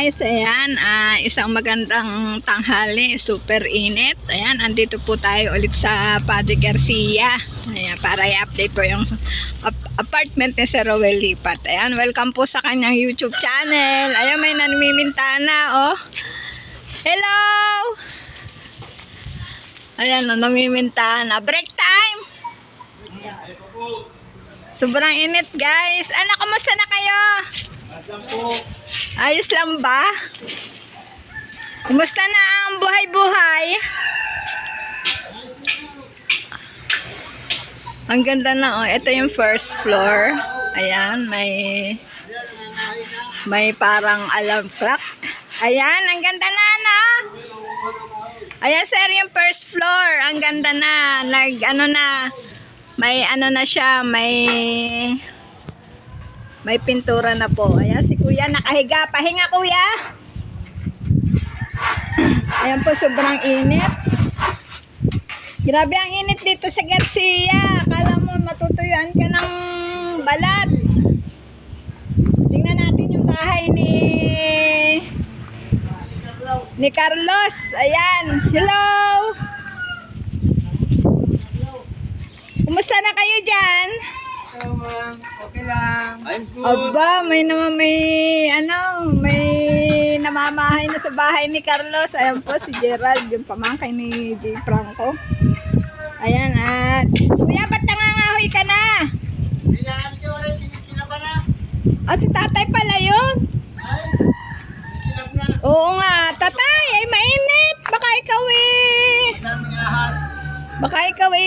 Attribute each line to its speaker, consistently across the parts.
Speaker 1: guys, ayan, isang magandang tanghali, super init. Ayan, andito po tayo ulit sa Padre Garcia. Ayan, para i-update po yung apartment ni Sir Rowel Lipat. Ayan, welcome po sa kanyang YouTube channel. Ayan, may namimintana, oh. Hello! Ayan, namimintana. Break time! Sobrang init, guys. Anak, kumusta na kayo? Ayos lang ba? Kumusta na ang buhay-buhay? Ang ganda na, oh. Ito yung first floor. Ayan, may parang alarm clock. Ayan, ang ganda na, no? Ayan, sir, yung first floor. Ang ganda na. May siya, may pintura na po. Ayan, si kuya nakahiga. Pahinga, kuya. Ayan po, sobrang init. Grabe ang init dito sa Garcia. Akala mo matutuyuan ka ng balat. Tingnan natin yung bahay ni Carlos. Ayan. Hello. Kumusta na kayo dyan?
Speaker 2: Hello, ma'am. Okay lang. I'm good.
Speaker 1: Aba, may namamahay na sa bahay ni Carlos. Ayan po si Gerald, yung pamangkin ni J. Franco. Ayan, at kuya, ba't nangangahoy ka na?
Speaker 2: Sila ba na?
Speaker 1: Ah, si tatay pala yun.
Speaker 2: Ay, silap na.
Speaker 1: Oo nga, tatay, ay mainit. Baka
Speaker 2: Daming ahas.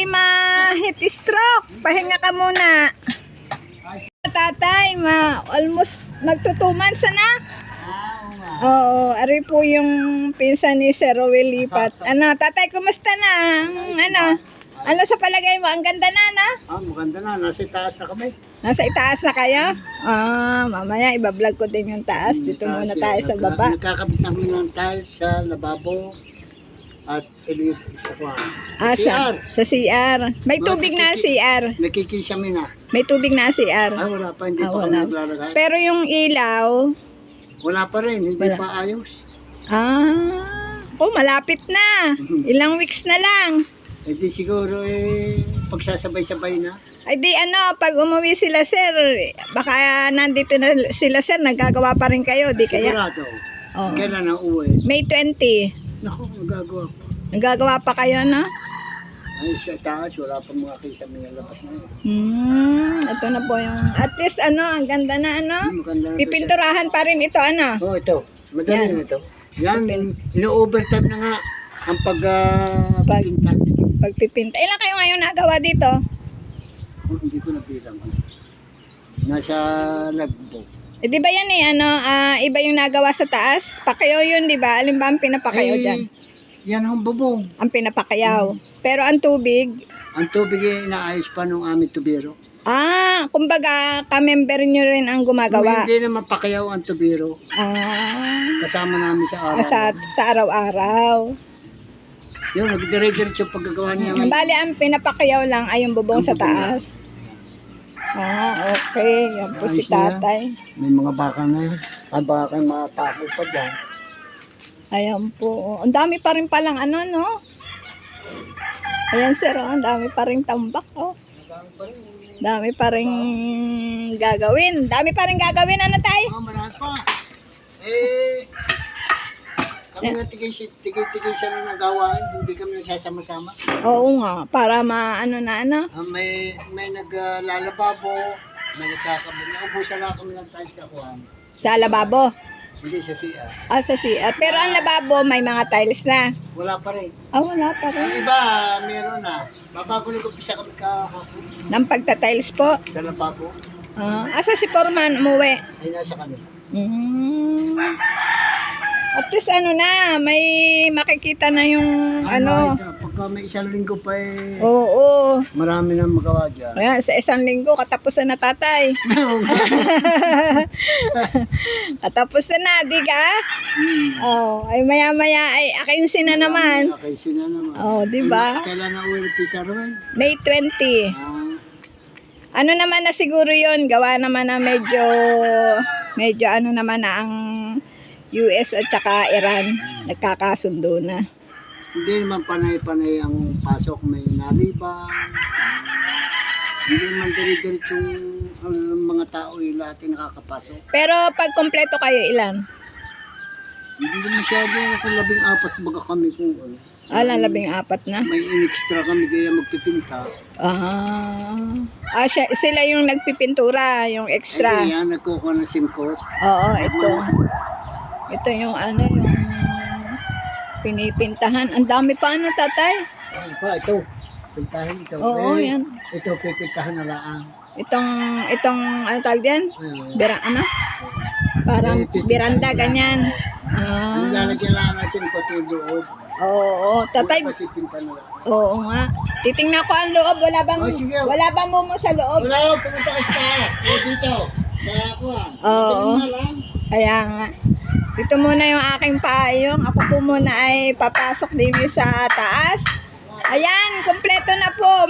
Speaker 1: ma-heat stroke. Pahinga ka muna. Tatay, almost magto 2 months na.
Speaker 2: Oo nga.
Speaker 1: Oo, ari po yung pinsan ni Sir Rowel Lipat. Tatay, kumusta na? Ano sa palagay mo? Ang ganda na, no?
Speaker 2: Maganda na. Nasa taas na kami.
Speaker 1: Nasa itaas na kayo? Mamaya ibablog ko din yung taas. Dito muna tayo sa baba.
Speaker 2: Nagkakabit na kami ng tiles sa lababo at sa
Speaker 1: Sa CR. May tubig na CR.
Speaker 2: Nakikisami na.
Speaker 1: May tubig na CR.
Speaker 2: Ay, wala pa. Hindi pa kami
Speaker 1: Wala.
Speaker 2: naglalagay.
Speaker 1: Pero yung ilaw,
Speaker 2: Wala pa rin. Hindi
Speaker 1: Wala.
Speaker 2: pa ayos.
Speaker 1: malapit na. Ilang weeks na lang.
Speaker 2: Hindi siguro pagsasabay-sabay na.
Speaker 1: Ay di pag umuwi sila sir, baka nandito na sila sir, nagagawa pa rin kayo, di kaya?
Speaker 2: Sigurado.
Speaker 1: Oo.
Speaker 2: Kailan na uwi?
Speaker 1: May 20,
Speaker 2: Naku, magagawa pa.
Speaker 1: nagagawa pa kayo, no?
Speaker 2: Ay, sa taas, wala pa mga kisame na labas na yun.
Speaker 1: Ito na po yung, at least ang ganda na
Speaker 2: Maganda na to
Speaker 1: pipinturahan pa rin ito,
Speaker 2: siya. Oh, ito. Madali
Speaker 1: Yan.
Speaker 2: na ito. Yan, ino-overtime na nga ang pagpinta.
Speaker 1: Pagpipinta. Ilan kayo ngayon nagawa dito?
Speaker 2: Hindi ko nabilang. Nasa lagbo.
Speaker 1: Di ba yan iba yung nagawa sa taas? Pakayaw yun, di ba? Alin ba ang pinapakayaw dyan?
Speaker 2: Yan ang bubong.
Speaker 1: Ang pinapakayaw. Pero ang tubig,
Speaker 2: Ang tubig inaayos pa nung aming tubiro.
Speaker 1: kumbaga, ka-member nyo rin ang gumagawa.
Speaker 2: Hindi naman pakayaw ang tubiro. Kasama namin sa araw.
Speaker 1: Sa araw-araw.
Speaker 2: Yun, nagdire-diretso yung paggagawa niya ngayon.
Speaker 1: Bali, ang pinapakayaw lang ay yung bubong
Speaker 2: Ang
Speaker 1: sa
Speaker 2: bubong
Speaker 1: taas. Okay. Yan po si
Speaker 2: Ayos na yan.
Speaker 1: tatay.
Speaker 2: May mga baka na yan. Ang baka mga tako pa dyan.
Speaker 1: Ayan po. Ang dami pa rin palang no? Ayan sir, ang dami pa rin tambak, Dami pa rin gagawin. Dami pa rin gagawin, tay?
Speaker 2: Marami pa. Kami nga tigay-tigay na ng gawain. Hindi kami nagsasama-sama.
Speaker 1: Oo nga, para
Speaker 2: May naglalababo. May nagkakabit. Naubusan lang kami ng tiles sa kuhan.
Speaker 1: sa lababo.
Speaker 2: Hindi sa CR.
Speaker 1: Sa CR. Pero ang lababo, may mga tiles na.
Speaker 2: Wala pa rin.
Speaker 1: Wala pa
Speaker 2: Ang
Speaker 1: rin.
Speaker 2: iba, meron na. Babago nag-umpisa kami kahapon
Speaker 1: Nang pagta-tiles po.
Speaker 2: sa lababo.
Speaker 1: Asa si Foreman umuwi?
Speaker 2: Ay nasa kanila.
Speaker 1: At least may makikita na yung
Speaker 2: Pagka may isang linggo pa
Speaker 1: Oo.
Speaker 2: marami nang magawa dyan.
Speaker 1: Ayan, sa isang linggo, katapusan na tatay. Katapusan na, di ka? Ay maya-maya, ay akinsin na naman.
Speaker 2: Okay, sina naman.
Speaker 1: Di ba?
Speaker 2: Kailan na uwi ng Pisa Ruel?
Speaker 1: May 20. Naman na siguro yon, gawa naman na medyo naman na ang US at saka Iran. Nagkakasundo na.
Speaker 2: Hindi naman panay-panay ang pasok. May nalibang. Hindi naman dire-diretsong ang mga tao lahat ay nakakapasok.
Speaker 1: Pero pag kompleto kayo, ilan?
Speaker 2: Hindi naman masyado kung 14 baga kami kung ano.
Speaker 1: Alang 14 na.
Speaker 2: May in-extra kami kaya magpipinta.
Speaker 1: Sila yung nagpipintura, yung extra.
Speaker 2: Hindi yan, nagkukuha ng singkot.
Speaker 1: Oo, ito. Ito yung ano, yung pinipintahan. Ang dami pa ano, tatay?
Speaker 2: Ano pa, ito. Pintahan ito.
Speaker 1: Oo, yan.
Speaker 2: Ito, pipintahan na lang.
Speaker 1: Itong ano tawag yan? Ano? Parang biranda, ganyan.
Speaker 2: Ano lalagyan lang ng singkot yung loob.
Speaker 1: Oo, tatay.
Speaker 2: Kasi pinta na lang.
Speaker 1: Oo nga. Titingnan ko ang loob. Wala bang,
Speaker 2: Oh, sige.
Speaker 1: wala bang mumo sa loob?
Speaker 2: Wala ko, pumunta ka sa taas. O dito. Sa kuwan.
Speaker 1: Oo.
Speaker 2: Tingnan lang.
Speaker 1: Kaya nga. Dito muna yung aking payong. Ako po muna ay papasok din sa taas. Ayan, kompleto na po.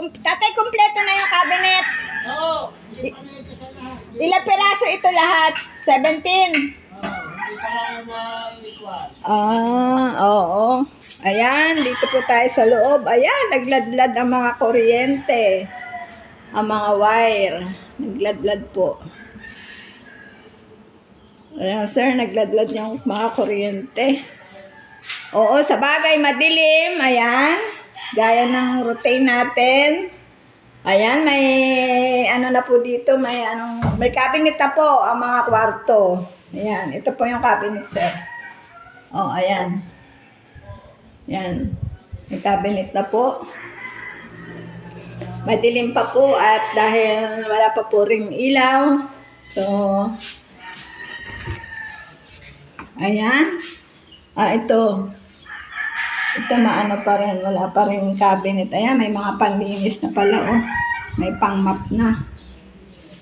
Speaker 1: Tatay, kompleto na yung cabinet.
Speaker 2: Oo.
Speaker 1: Ilang peraso ito lahat? 17.
Speaker 2: Hindi pa lang maikuan.
Speaker 1: Oo. Ayan, dito po tayo sa loob. Ayan, nagladlad ang mga kuryente. Ang mga wire. Nagladlad po. Ayan, sir, nagladlad yung mga kuryente. Oo, sa bagay, madilim. Ayan. Gaya ng routine natin. Ayan, may ano na po dito, may cabinet na po ang mga kwarto. Ayan, ito po yung cabinet, sir. Oh, ayan. Ayan. May cabinet na po. Madilim pa po at dahil wala pa po ring ilaw. So, ayan. Ito. Ito maano pa rin, wala pa rin cabinet. Ayan, may mga panlinis na pala, oh. May pang-map na.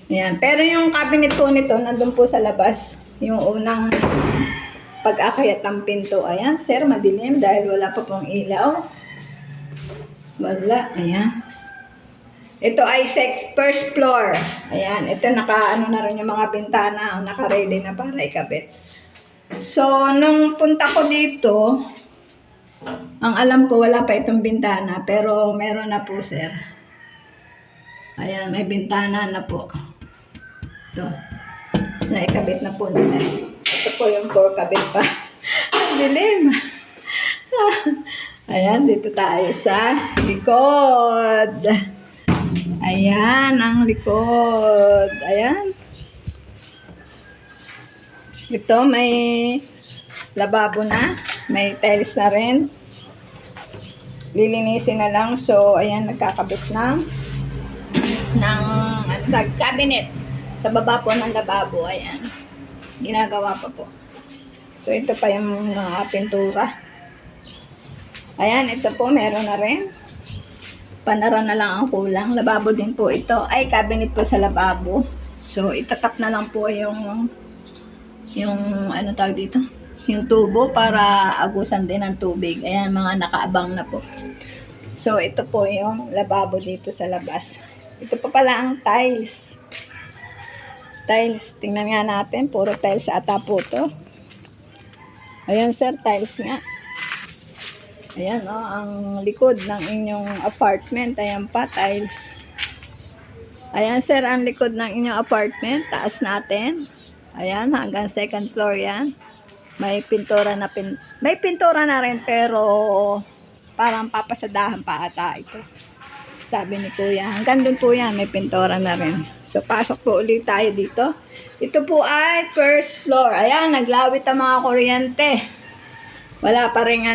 Speaker 1: Ayan. Pero yung cabinet po nito, nandun po sa labas. Yung unang pag-akyat ng pinto. Ayan, sir, madilim dahil wala pa pong ilaw. Wala, ayan. Ito ay first floor. Ayan, ito naka-ano na rin yung mga bintana. Naka-ready na para ikabit. So, nung punta ko dito, ang alam ko wala pa itong bintana, pero meron na po, sir. Ayan, may bintana na po. Ito. Naikabit na po nila. Ito po yung core kabit pa. Ang dilim. Ayan, dito tayo sa likod. Ayan, ang likod. Ayan. Ito, may lababo na. May tiles na rin. Lilinisin na lang. So, ayan, nagkakabit ng cabinet. Sa baba po ng lababo. Ayan. Ginagawa pa po. So, ito pa yung mga pintura. Ayan, ito po, meron na rin. Panara na lang ang kulang. Lababo din po ito. Ay, cabinet po sa lababo. So, itatap na lang po yung ano tawag dito? Yung tubo para agusan din ng tubig. Ayan, mga nakaabang na po. So, ito po yung lababo dito sa labas. Ito pa pala ang tiles. Tiles. Tingnan nga natin. Puro tiles ata po to. Ayan, sir. Tiles nga. Ayan, oh, ang likod ng inyong apartment. Ayan pa, tiles. Ayan, sir, ang likod ng inyong apartment. Taas natin. Ayan, hanggang second floor yan. May pintura na rin, pero parang papasadahan pa ata ito. Sabi ni Kuya. Hanggang dun po yan, may pintura na rin. So, pasok po ulit tayo dito. Ito po ay first floor. Ayan, naglawit ang mga kuryente. Wala pa rin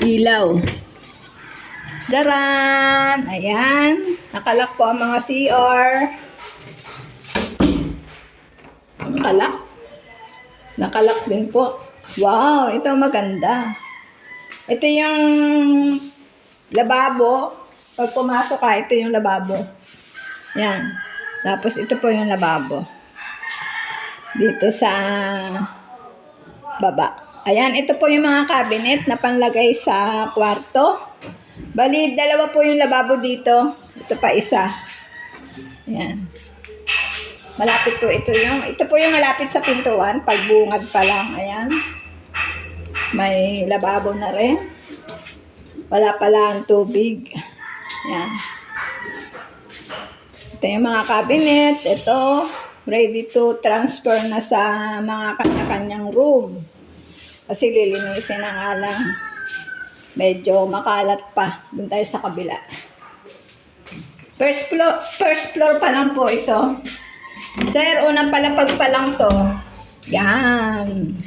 Speaker 1: ilaw. Daran! Ayan. Nakalak po ang mga CR. Nakalak din po. Wow, ito maganda. Ito yung lababo. Pag pumasok ka, ito yung lababo. Yan. Tapos ito po yung lababo. Dito sa baba. Ayan, ito po yung mga cabinet na panlagay sa kwarto. Bali, dalawa po yung lababo dito. Ito pa isa. Ayan. Malapit po ito po yung malapit sa pintuan, pagbungad pa lang, ayan. May lababo na rin. Wala pala ang tubig. Ayan. Ito yung mga cabinet. Ito, ready to transfer na sa mga kanya-kanyang room. Kasi lilinisin na nga lang. Medyo makalat pa. Doon tayo sa kabila. First floor pa lang po ito. Sir, unang palapag pa lang to. Yan.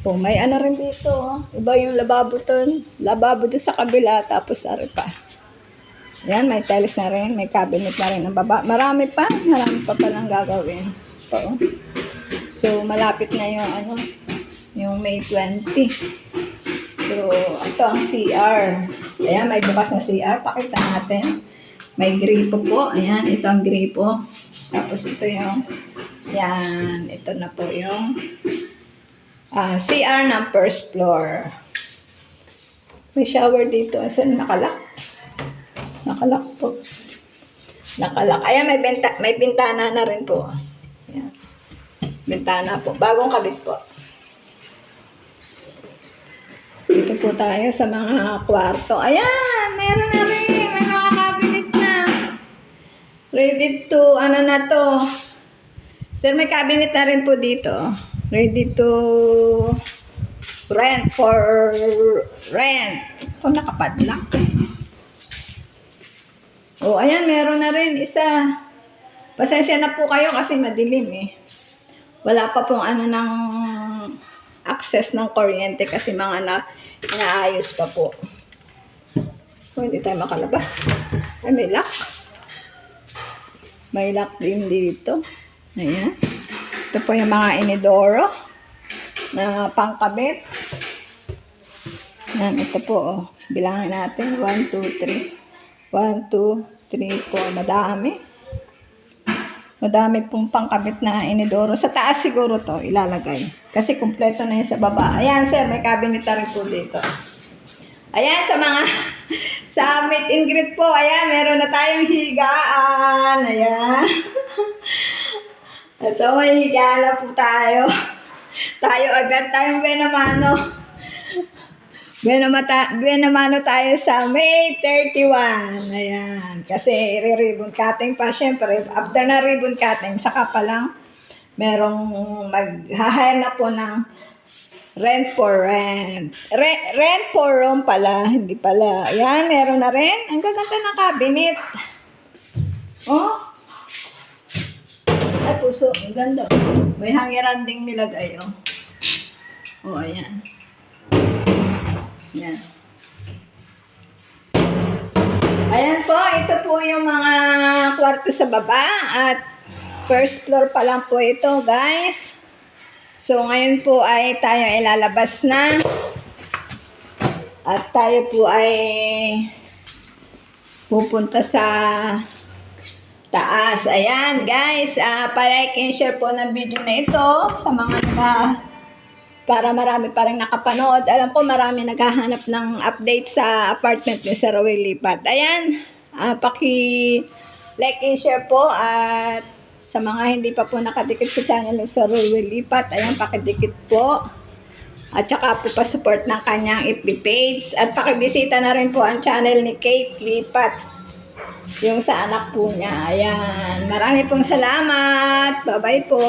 Speaker 1: Oh, may ano rin dito. Oh. Iba yung lababo to. Lababo to sa kabila. Tapos ari pa. Yan, may tiles na rin. May cabinet na rin ang baba. Marami pa. Marami pa palang gagawin. Ito. Oh. So, malapit na yung ano. Yung May 20. So, ito ang CR. Ayan, may bukas na CR. Pakita natin. May gripo po. Ayan, ito ang gripo. Tapos ito yung, yan, ito na po yung CR ng first floor. May shower dito. Asan? Nakalak. Nakalak po. Nakalak. Ayan, may bintana na rin po. Ayan. Bintana po. Bagong kabit po. Dito po tayo sa mga kwarto. Ayan, meron na rin. May mga cabinet na. Ready to, ano na to. Sir, may cabinet na rin po dito. Ready to rent for rent. Kung nakapadlock. Oh, ayan, meron na rin isa. Pasensya na po kayo kasi madilim eh. Wala pa pong ano ng access ng kuryente kasi mga inaayos pa po. Oh, hindi tayo makalabas. Ay, may lock. May lock din dito. Ayan. Ito po yung mga inidoro na pangkabit. Ayan, ito po. Oh. Bilangin natin. 1, 2, 3. 1, 2, 3, 4. Madami. Madami pong pangkabit na inidoro. Sa taas siguro to ilalagay. Kasi kumpleto na yun sa baba. Ayan, sir. May cabinet na rin po dito. Ayan, sa mga sa meet and greet po. Ayan, meron na tayong higaan. Ayan. Ito, may higaan na po tayo. Tayo agad. Tayong Benamano. Benamano tayo sa May 31. Ayan. Kasi ribbon cutting pa. Siyempre, after na ribbon cutting, saka pa lang merong mag-hire na po ng rent for rent. Rent for room pala. Hindi pala. Ayan, meron na rin. Ang gaganda ng cabinet. Oh. Ay, puso. Ang ganda. May hangiran ding nilagay. Oh. Oh, ayan. Yan. Ayan po, ito po yung mga kwarto sa baba at first floor pa lang po ito, guys. So, ngayon po ay tayo ay lalabas na at tayo po ay pupunta sa taas. Ayan, guys, pa-like and share po ng video na ito sa mga para marami pa rin nakapanood. Alam ko marami naghahanap ng update sa apartment ni Sir Roel Lipat. Ayan, paki-like and share po at sa mga hindi pa po nakadikit sa channel ni Sir Roel Lipat, ayan, pakidikit po. At saka po pa-support ng kanyang FB page. At pakibisita na rin po ang channel ni Kate Lipat. Yung sa anak po niya. Ayan, marami pong salamat. Bye-bye po.